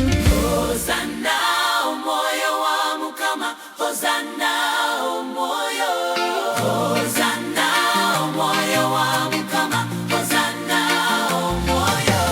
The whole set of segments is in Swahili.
Hosana moyo wa Mukama, Hosana moyo, Hosana moyo wa Mukama, Hosana moyo.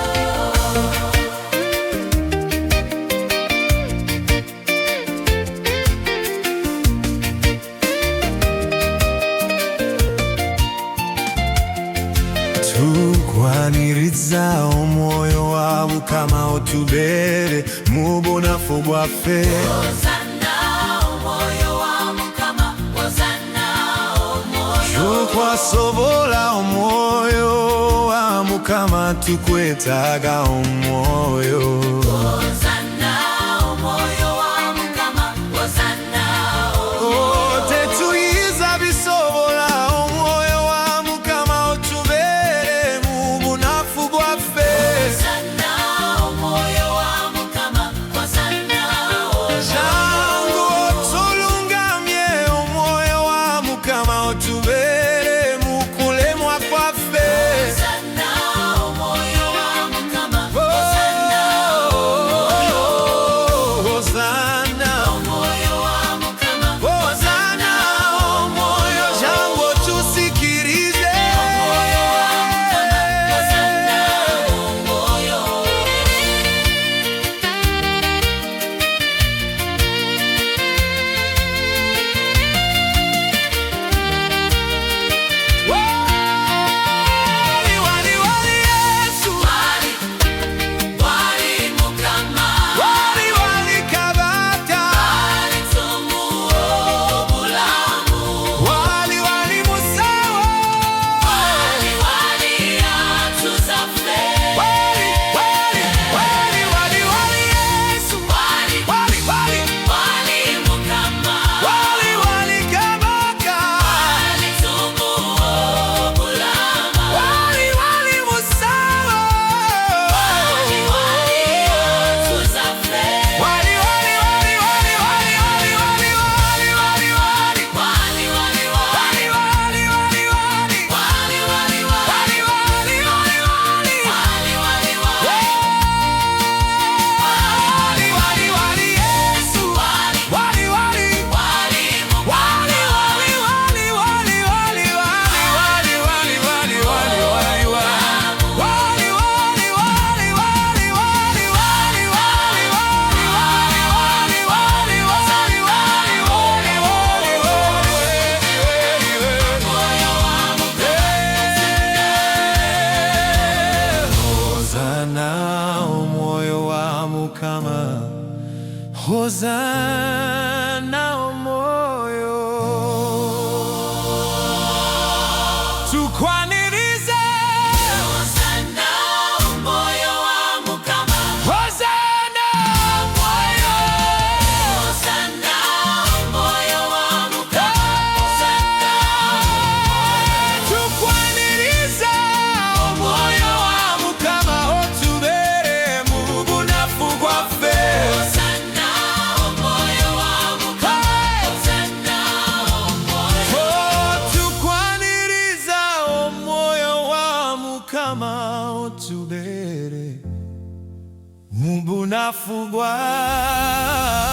Tukwaniriza omwoyo wa Mukama otubere mu bunafu bwaffe. Hosana moyo wa Mukama, Hosana moyo. Tukwasobola omwoyo wa Mukama, tukwetaaga omwoyo. Hosana moyo wa Mukama, Hosana Oh, tetuyiza bisobola omwoyo wa Mukama otubere mu bunafu bwaffe. Hosana moyo wa Mukama, Hosana Jangu otulungamye omwoyo wa Mukama otubere mu kulemwa kwaffe. Hosana moyo wa Mukama, Hosana Hosana, moyo wa Mukama, Hosana omwoyo, jangu otusikirize. moyo wa Mukama, Hosana moyo. Wali, wali, wali Yesu. Wali, wali Mukama, Wali, wali Kabaka. wali tumuo bulamu, Wali, wali Musawo. wali wali atuzaffe, Wali, wali, wali, wali, wali Yesu. wali Wali, wali, wali Mukama, wali, wali Kabaka. wali tumuo bulamu, Wali, wali Musawo. wali wali atuzaffe, Wali, wali, wali, wali, wali, wali, wali, wali, wali, wali. wali wali wali Wali, wali, wali, wali. wali wali wali Wali, wali, wali, wali. wali wali wali Wali, wali, wali Yesu. wali Wali, wali. wali Mukama, Wali, wali, wali, wali, wali, wali, wali, wali, wali, wali, wali, wali. Wali, wali, wali, wali, wali, wali, wali, wali, wali, wali, Hosana omwoyo wa Mukama, Hosana omwoyo. Tukwanirize Hosana moyo wa Mukama, Hosana omwoyo. Hosana moyo wa Mukama, Hosana Tukwaniriza omwoyo wa Mukama otubere mu bunafu bwaffe. Hosana moyo wa Mukama, Hosana moyo. Oh, tukwaniriza omwoyo wa Mukama otubere mu bunafu bwaffe.